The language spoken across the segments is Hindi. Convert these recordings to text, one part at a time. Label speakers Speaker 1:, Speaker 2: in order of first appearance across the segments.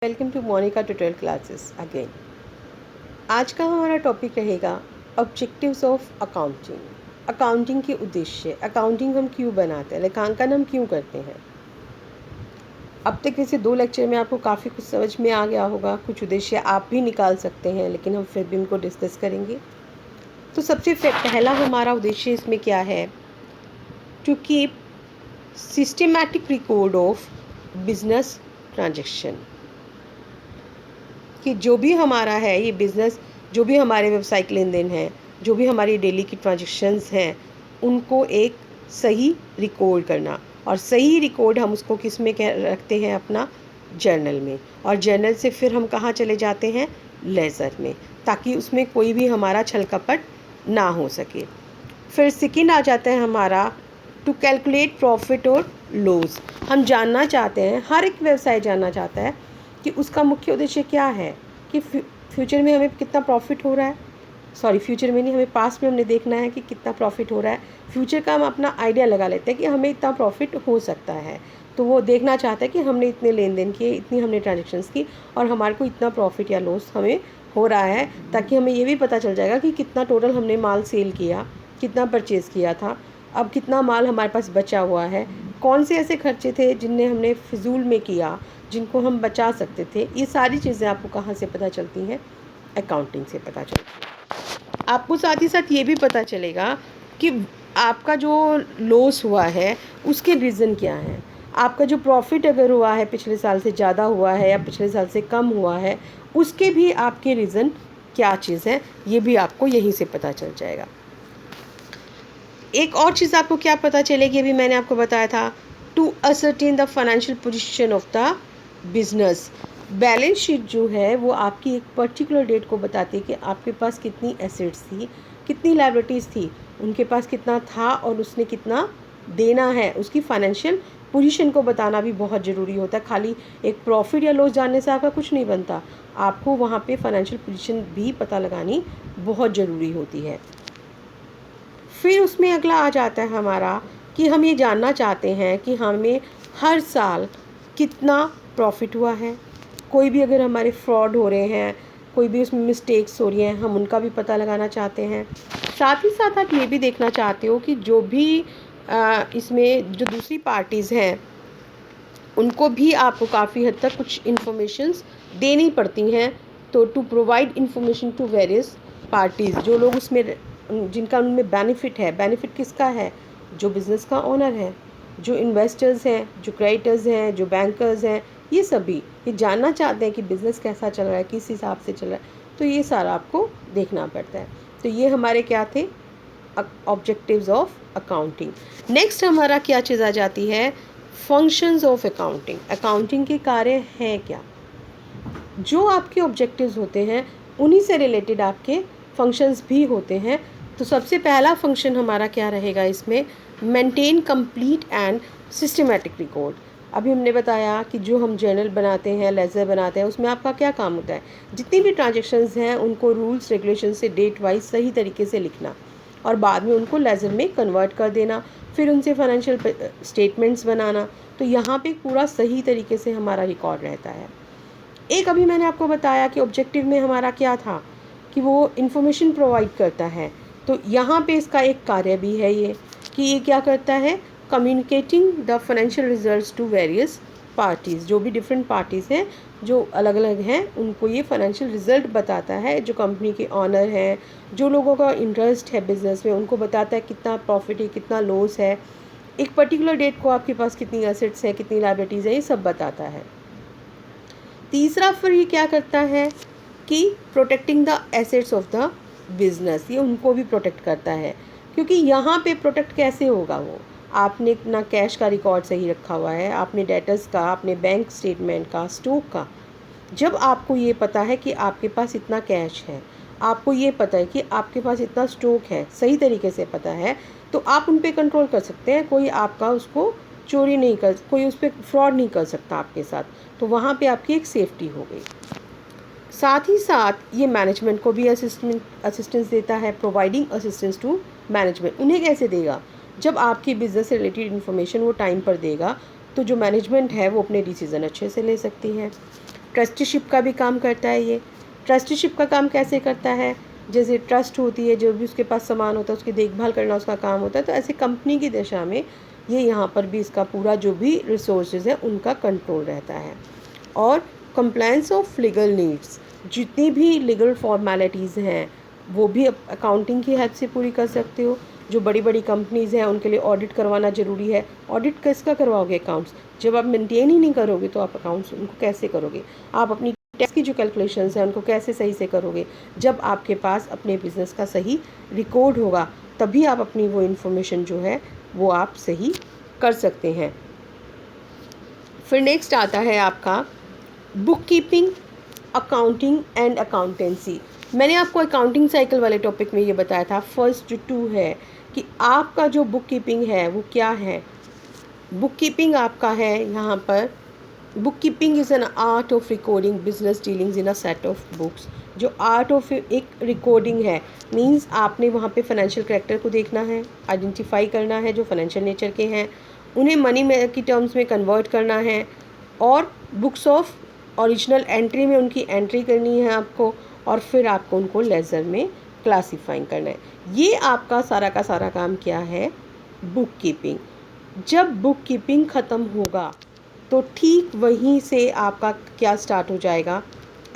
Speaker 1: Welcome to Monica tutorial classes again. आज का हमारा टॉपिक रहेगा ऑब्जेक्टिव्स ऑफ अकाउंटिंग। अकाउंटिंग के उद्देश्य, अकाउंटिंग हम क्यों बनाते हैं, लेखांकन हम क्यों करते हैं। अब तक वैसे 2 लेक्चर में आपको काफ़ी कुछ समझ में आ गया होगा, कुछ उद्देश्य आप भी निकाल सकते हैं, लेकिन हम फिर भी उनको डिस्कस करेंगे। तो सबसे पहला हमारा उद्देश्य इसमें क्या है, to keep systematic record of business transaction. कि जो भी हमारा है ये बिज़नेस, जो भी हमारे व्यावसायिक लेन देन हैं, जो भी हमारी डेली की ट्रांजेक्शन्स हैं, उनको एक सही रिकॉर्ड करना। और सही रिकॉर्ड हम उसको किस में रखते हैं, अपना जर्नल में। और जर्नल से फिर हम कहाँ चले जाते हैं, लेज़र में, ताकि उसमें कोई भी हमारा छल कपट ना हो सके। फिर सेकेंड आ जाता है हमारा टू कैलकुलेट प्रॉफिट और लॉस। हम जानना चाहते हैं, हर एक व्यवसाय जानना चाहता है कि उसका मुख्य उद्देश्य क्या है, कि फ्यूचर में हमें कितना प्रॉफिट हो रहा है, फ्यूचर में नहीं, हमें पास्ट में हमने देखना है कि कितना प्रॉफिट हो रहा है। फ्यूचर का हम अपना आइडिया लगा लेते हैं कि हमें इतना प्रॉफिट हो सकता है, तो वो देखना चाहता है कि हमने इतने लेन देन किए, इतनी हमने ट्रांजेक्शन्स की, और हमारे को इतना प्रॉफिट या लॉस हमें हो रहा है, ताकि हमें ये भी पता चल जाएगा कि कितना टोटल हमने माल सेल किया, कितना परचेज़ किया था, अब कितना माल हमारे पास बचा हुआ है, कौन से ऐसे खर्चे थे जिन्हें हमने फिजूल में किया, जिनको हम बचा सकते थे। ये सारी चीज़ें आपको कहाँ से पता चलती हैं, अकाउंटिंग से पता चलती है। आपको साथ ही साथ ये भी पता चलेगा कि आपका जो लॉस हुआ है उसके रीज़न क्या हैं। आपका जो प्रॉफिट अगर हुआ है पिछले साल से ज़्यादा हुआ है या पिछले साल से कम हुआ है, उसके भी आपके रीज़न क्या चीज़ है, ये भी आपको यहीं से पता चल जाएगा। एक और चीज़ आपको क्या पता चलेगी, अभी मैंने आपको बताया था, to ascertain the financial position of the business. Balance sheet जो है वो आपकी एक पर्टिकुलर डेट को बताती है कि आपके पास कितनी एसेट्स थी, कितनी लायबिलिटीज़ थी, उनके पास कितना था और उसने कितना देना है। उसकी फाइनेंशियल पोजीशन को बताना भी बहुत ज़रूरी होता है। खाली एक प्रॉफिट या लॉस जानने से आपका कुछ नहीं बनता, आपको वहाँ पे फाइनेंशियल पोजीशन भी पता लगानी बहुत ज़रूरी होती है। फिर उसमें अगला आ जाता है हमारा कि हम ये जानना चाहते हैं कि हमें हर साल कितना प्रॉफिट हुआ है। कोई भी अगर हमारे फ्रॉड हो रहे हैं, कोई भी उसमें मिस्टेक्स हो रही हैं, हम उनका भी पता लगाना चाहते हैं। साथ ही साथ आप ये भी देखना चाहते हो कि जो भी इसमें जो दूसरी पार्टीज़ हैं, उनको भी आपको काफ़ी हद तक कुछ इन्फॉर्मेशंस देनी पड़ती हैं। तो to provide information to various parties, जो लोग उसमें जिनका उनमें बेनिफिट है। बेनिफिट किसका है, जो बिज़नेस का ओनर है, जो इन्वेस्टर्स हैं, जो क्रेडिटर्स हैं, जो बैंकर्स हैं, ये सभी ये जानना चाहते हैं कि बिज़नेस कैसा चल रहा है, किस हिसाब से चल रहा है। तो ये सारा आपको देखना पड़ता है। तो ये हमारे क्या थे, ऑब्जेक्टिव्स ऑफ अकाउंटिंग। नेक्स्ट हमारा क्या चीज़ आ जाती है, फंक्शंस ऑफ अकाउंटिंग। अकाउंटिंग के कार्य हैं क्या, जो आपके ऑब्जेक्टिव्स होते हैं उन्हीं से रिलेटेड आपके फंक्शंस भी होते हैं। तो सबसे पहला फंक्शन हमारा क्या रहेगा इसमें, maintain complete and systematic record. अभी हमने बताया कि जो हम जर्नल बनाते हैं, लेजर बनाते हैं, उसमें आपका क्या काम होता है, जितनी भी ट्रांजेक्शन्स हैं उनको रूल्स रेगुलेशन से डेट वाइज सही तरीके से लिखना और बाद में उनको लेजर में कन्वर्ट कर देना, फिर उनसे फाइनेंशियल स्टेटमेंट्स बनाना। तो यहाँ पे पूरा सही तरीके से हमारा रिकॉर्ड रहता है। एक अभी मैंने आपको बताया कि ऑब्जेक्टिव में हमारा क्या था, कि वो इन्फॉर्मेशन प्रोवाइड करता है। तो यहाँ पे इसका एक कार्य भी है ये, कि ये क्या करता है, communicating the financial results to various parties. जो भी डिफरेंट पार्टीज़ हैं, जो अलग अलग हैं, उनको ये फाइनेंशियल रिजल्ट बताता है। जो कंपनी के ऑनर हैं, जो लोगों का इंटरेस्ट है बिज़नेस में, उनको बताता है कितना प्रॉफिट है, कितना लॉस है, एक पर्टिकुलर डेट को आपके पास कितनी एसेट्स हैं, कितनी लायबिलिटीज़ हैं, ये सब बताता है। तीसरा फिर ये क्या करता है कि protecting the assets of the business, ये उनको भी प्रोटेक्ट करता है। क्योंकि यहाँ पे प्रोटेक्ट कैसे होगा, वो आपने अपना कैश का रिकॉर्ड सही रखा हुआ है, आपने डेटर्स का, आपने बैंक स्टेटमेंट का, स्टॉक का। जब आपको ये पता है कि आपके पास इतना कैश है, आपको ये पता है कि आपके पास इतना स्टॉक है, सही तरीके से पता है, तो आप उन पे कंट्रोल कर सकते हैं। कोई आपका उसको चोरी नहीं कर, कोई उस पर फ्रॉड नहीं कर सकता आपके साथ। तो वहाँ पे आपकी एक सेफ्टी हो गई। साथ ही साथ ये मैनेजमेंट को भी असिस्टेंस देता है, प्रोवाइडिंग असिस्टेंस टू मैनेजमेंट। उन्हें कैसे देगा, जब आपकी बिज़नेस से रिलेटेड इन्फॉर्मेशन वो टाइम पर देगा, तो जो मैनेजमेंट है वो अपने डिसीज़न अच्छे से ले सकती है। ट्रस्टीशिप का भी काम करता है ये। ट्रस्टीशिप का काम कैसे करता है, जैसे ट्रस्ट होती है, जो भी उसके पास सामान होता है उसकी देखभाल करना उसका काम होता है, तो ऐसे कंपनी की दिशा में ये यहाँ पर भी इसका पूरा जो भी रिसोर्सेज है उनका कंट्रोल रहता है। और कंप्लायंस ऑफ लीगल नीड्स, जितनी भी लीगल फॉर्मेलिटीज़ हैं वो भी अकाउंटिंग की हेल्प से पूरी कर सकते हो। जो बड़ी बड़ी कंपनीज़ हैं उनके लिए ऑडिट करवाना ज़रूरी है। ऑडिट किसका करवाओगे? अकाउंट्स। जब आप मेंटेन ही नहीं करोगे तो आप अकाउंट्स उनको कैसे करोगे? आप अपनी टैक्स की जो कैलकुलेशंस हैं उनको कैसे सही से करोगे? जब आपके पास अपने बिज़नेस का सही रिकॉर्ड होगा तभी आप अपनी वो इन्फॉर्मेशन जो है वो आप सही कर सकते हैं। फिर नेक्स्ट आता है आपका book keeping, accounting and accountancy. मैंने आपको अकाउंटिंग साइकिल वाले टॉपिक में ये बताया था, फर्स्ट जो 2 है कि आपका जो बुक कीपिंग है वो क्या है। बुक कीपिंग आपका है यहाँ पर, book keeping is an art of recording business dealings in a set of books. जो आर्ट ऑफ एक रिकॉर्डिंग है, मींस आपने वहाँ पे फाइनेंशियल कैरेक्टर को देखना है, आइडेंटिफाई करना है जो फाइनेंशियल नेचर के हैं, उन्हें मनी में की टर्म्स में कन्वर्ट करना है, और बुक्स ऑफ ओरिजिनल एंट्री में उनकी एंट्री करनी है आपको, और फिर आपको उनको लेज़र में क्लासीफाइंग करना है। ये आपका सारा का सारा काम क्या है? Book keeping. जब बुक कीपिंग ख़त्म होगा तो ठीक वहीं से आपका क्या स्टार्ट हो जाएगा?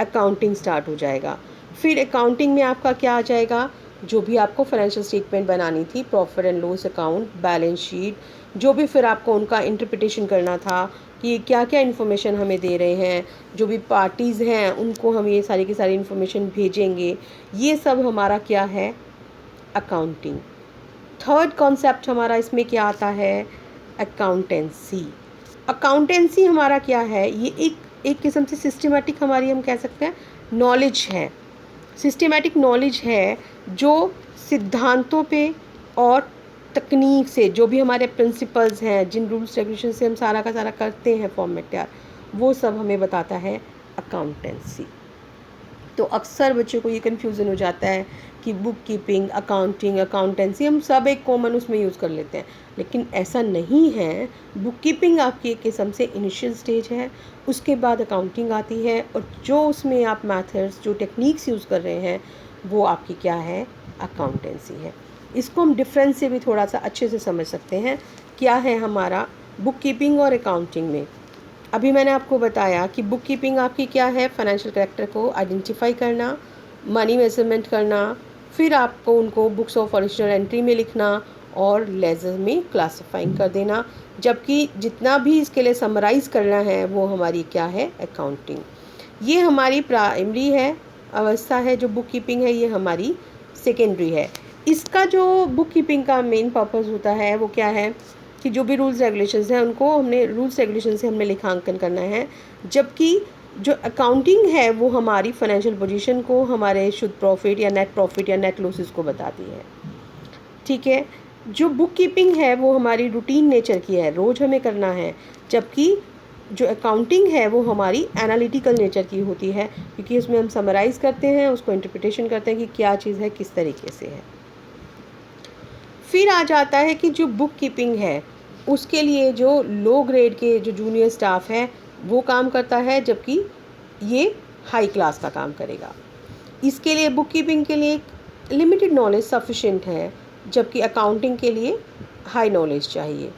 Speaker 1: अकाउंटिंग स्टार्ट हो जाएगा। फिर अकाउंटिंग में आपका क्या आ जाएगा? जो भी आपको फाइनेंशियल स्टेटमेंट बनानी थी, profit and loss account, balance sheet, जो भी फिर आपको उनका इंटरप्रिटेशन करना था कि क्या क्या इन्फॉर्मेशन हमें दे रहे हैं, जो भी पार्टीज़ हैं उनको हम ये सारी की सारी इन्फॉर्मेशन भेजेंगे, ये सब हमारा क्या है? अकाउंटिंग। थर्ड कॉन्सेप्ट हमारा इसमें क्या आता है? अकाउंटेंसी। अकाउंटेंसी हमारा क्या है? ये एक किस्म से सिस्टमेटिक हमारी हम कह सकते हैं नॉलेज है, सिस्टमेटिक नॉलेज है जो सिद्धांतों पे और तकनीक से, जो भी हमारे प्रिंसिपल्स हैं, जिन रूल्स रेगुलेशन से हम सारा का सारा करते हैं फॉर्मेट तैयार, वो सब हमें बताता है अकाउंटेंसी। तो अक्सर बच्चों को ये कन्फ्यूज़न हो जाता है कि बुक कीपिंग, अकाउंटिंग, अकाउंटेंसी हम सब एक कॉमन उसमें यूज़ कर लेते हैं, लेकिन ऐसा नहीं है। बुक कीपिंग आपकी एक किस्म से इनिशियल स्टेज है, उसके बाद अकाउंटिंग आती है, और जो उसमें आप मैथड्स, जो टेक्निक्स यूज़ कर रहे हैं वो आपकी क्या है? अकाउंटेंसी है। इसको हम डिफरेंस से भी थोड़ा सा अच्छे से समझ सकते हैं क्या है हमारा बुक कीपिंग और अकाउंटिंग में। अभी मैंने आपको बताया कि बुक कीपिंग आपकी क्या है? फाइनेंशियल कैरेक्टर को आइडेंटिफाई करना, मनी मेजरमेंट करना, फिर आपको उनको बुक्स ऑफ ओरिजिनल एंट्री में लिखना और लेजर में क्लासिफाइंग कर देना, जबकि जितना भी इसके लिए समराइज़ करना है वो हमारी क्या है? अकाउंटिंग। ये हमारी प्राइमरी है अवस्था है, जो बुक कीपिंग है, ये हमारी सेकेंडरी है। इसका जो बुक कीपिंग का मेन पर्पस होता है वो क्या है कि जो भी रूल्स रेगुलेशंस हैं उनको हमने रूल्स रेगुलेशन से हमने लेखांकन करना है, जबकि जो अकाउंटिंग है वो हमारी फाइनेंशियल पोजीशन को, हमारे शुद्ध प्रॉफिट या नेट लॉसेस को बताती है। ठीक है। जो बुक कीपिंग है वो हमारी रूटीन नेचर की है, रोज़ हमें करना है, जबकि जो अकाउंटिंग है वो हमारी एनालिटिकल नेचर की होती है, क्योंकि उसमें हम समराइज़ करते हैं, उसको इंटरप्रिटेशन करते हैं कि क्या चीज़ है, किस तरीके से है। फिर आ जाता है कि जो बुक कीपिंग है उसके लिए जो लो ग्रेड के जो जूनियर स्टाफ है वो काम करता है, जबकि ये हाई क्लास का काम करेगा। इसके लिए बुक कीपिंग के लिए लिमिटेड नॉलेज सफिशिएंट है, जबकि अकाउंटिंग के लिए हाई नॉलेज चाहिए।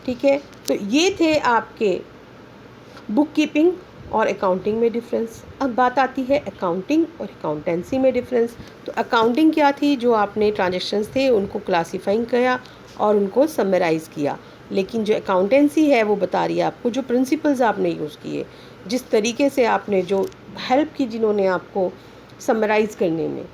Speaker 1: ठीक है। तो ये थे आपके बुक कीपिंग और अकाउंटिंग में डिफरेंस। अब बात आती है अकाउंटिंग और अकाउंटेंसी में डिफरेंस। तो अकाउंटिंग क्या थी? जो आपने ट्रांजैक्शंस थे उनको क्लासीफाइंग किया और उनको समराइज़ किया, लेकिन जो अकाउंटेंसी है वो बता रही है आपको जो प्रिंसिपल्स आपने यूज़ किए, जिस तरीके से आपने जो हेल्प की जिन्होंने आपको समराइज़ करने में,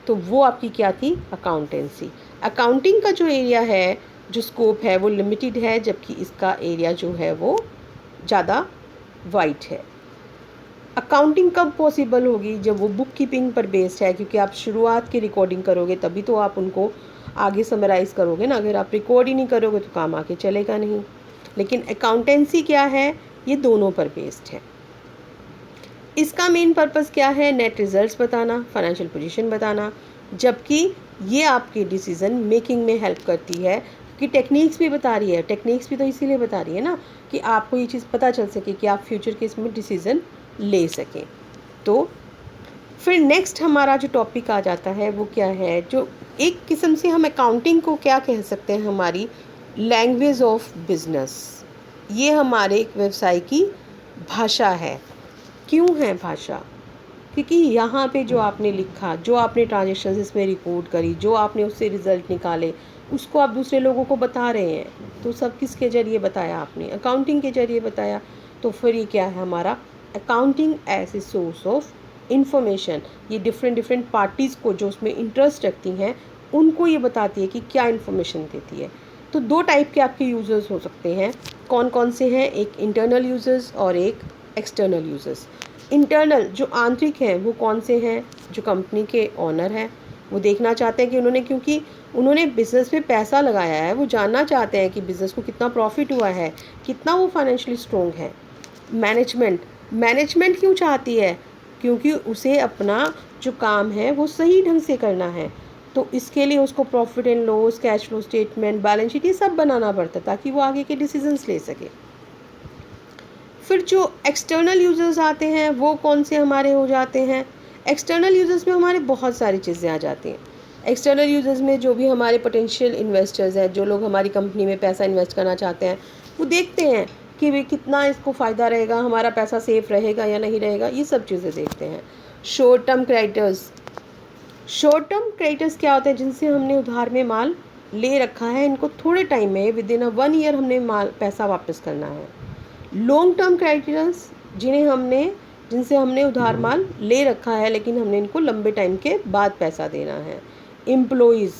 Speaker 1: तो वो आपकी क्या थी? अकाउंटेंसी। अकाउंटिंग का जो एरिया है, जो स्कोप है वो लिमिटेड है, जबकि इसका एरिया जो है वो ज़्यादा वाइड है। अकाउंटिंग कब पॉसिबल होगी? जब वो बुक कीपिंग पर बेस्ड है, क्योंकि आप शुरुआत की रिकॉर्डिंग करोगे तभी तो आप उनको आगे समराइज़ करोगे ना। अगर आप रिकॉर्ड ही नहीं करोगे तो काम आगे चलेगा नहीं। लेकिन अकाउंटेंसी क्या है? ये दोनों पर बेस्ड है। इसका मेन पर्पस क्या है? नेट रिजल्ट्स बताना, फाइनेंशियल पोजीशन बताना, जबकि ये आपकी डिसीज़न मेकिंग में हेल्प करती है, कि टेक्निक्स भी बता रही है। टेक्निक्स भी तो इसीलिए बता रही है ना कि आपको ये चीज़ पता चल सके कि आप फ्यूचर के इसमें डिसीज़न ले सकें। तो फिर नेक्स्ट हमारा जो टॉपिक आ जाता है वो क्या है, जो एक किस्म से हम अकाउंटिंग को क्या कह सकते हैं, हमारी लैंग्वेज ऑफ बिजनेस। ये हमारे एक व्यवसाय की भाषा है। क्यों है भाषा? क्योंकि यहाँ पे जो आपने लिखा, जो आपने ट्रांजेक्शन्स इसमें रिकॉर्ड करी, जो आपने उससे रिज़ल्ट निकाले, उसको आप दूसरे लोगों को बता रहे हैं। तो सब किसके ज़रिए बताया? आपने अकाउंटिंग के ज़रिए बताया। तो फिर ये क्या है हमारा accounting as a source of information. ये डिफरेंट पार्टीज़ को जो उसमें इंटरेस्ट रखती हैं उनको ये बताती है कि क्या इन्फॉर्मेशन देती है। तो दो टाइप के आपके यूज़र्स हो सकते हैं। कौन कौन से हैं? एक इंटरनल यूज़र्स और एक एक्सटर्नल यूज़र्स। इंटरनल जो आंतरिक हैं वो कौन से हैं? जो कंपनी के ओनर हैं, वो देखना चाहते हैं कि उन्होंने, क्योंकि उन्होंने बिज़नेस में पैसा लगाया है, वो जानना चाहते हैं कि बिज़नेस को कितना प्रॉफिट हुआ है, कितना वो फाइनेंशियली स्ट्रॉन्ग है। मैनेजमेंट क्यों चाहती है? क्योंकि उसे अपना जो काम है वो सही ढंग से करना है। तो इसके लिए उसको profit and loss, cash flow statement, balance sheet, ये सब बनाना पड़ता है ताकि वो आगे के डिसीजंस ले सके। फिर जो एक्सटर्नल यूज़र्स आते हैं वो कौन से हमारे हो जाते हैं? एक्सटर्नल यूज़र्स में हमारे बहुत सारी चीज़ें आ जाती हैं। एक्सटर्नल यूज़र्स में जो भी हमारे पोटेंशियल इन्वेस्टर्स हैं, जो लोग हमारी कंपनी में पैसा इन्वेस्ट करना चाहते हैं, वो देखते हैं कि भाई कितना इसको फ़ायदा रहेगा, हमारा पैसा सेफ़ रहेगा या नहीं रहेगा, ये सब चीज़ें देखते हैं। शॉर्ट टर्म क्रेडिटर्स क्या होते हैं? जिनसे हमने उधार में माल ले रखा है, इनको थोड़े टाइम में विदिन 1 ईयर हमने पैसा वापस करना है। लॉन्ग टर्म क्रेडिटर्स जिनसे हमने उधार माल ले रखा है लेकिन हमने इनको लंबे टाइम के बाद पैसा देना है। एम्प्लॉइज़,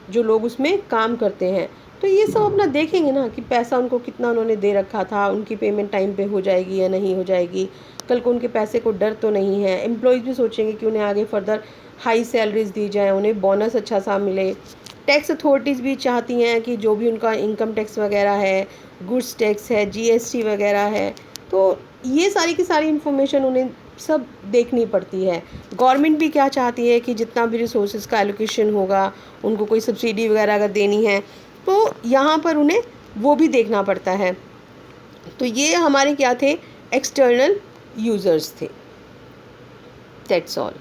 Speaker 1: जो लोग उसमें काम करते हैं, तो ये सब अपना देखेंगे ना कि पैसा उनको कितना उन्होंने दे रखा था, उनकी पेमेंट टाइम पे हो जाएगी या नहीं हो जाएगी, कल को उनके पैसे को डर तो नहीं है। एम्प्लॉइज़ भी सोचेंगे कि उन्हें आगे फर्दर हाई सैलरीज दी जाए, उन्हें बोनस अच्छा सा मिले। टैक्स अथॉरिटीज़ भी चाहती हैं कि जो भी उनका इनकम टैक्स वगैरह है, गुड्स टैक्स है, जीएसटी वगैरह है, तो ये सारी की सारी इन्फॉर्मेशन उन्हें सब देखनी पड़ती है। गवर्नमेंट भी क्या चाहती है कि जितना भी रिसोर्सेज का एलोकेशन होगा, उनको कोई सब्सिडी वगैरह अगर देनी है तो यहाँ पर उन्हें वो भी देखना पड़ता है। तो ये हमारे क्या थे? एक्सटर्नल यूज़र्स थे। That's all.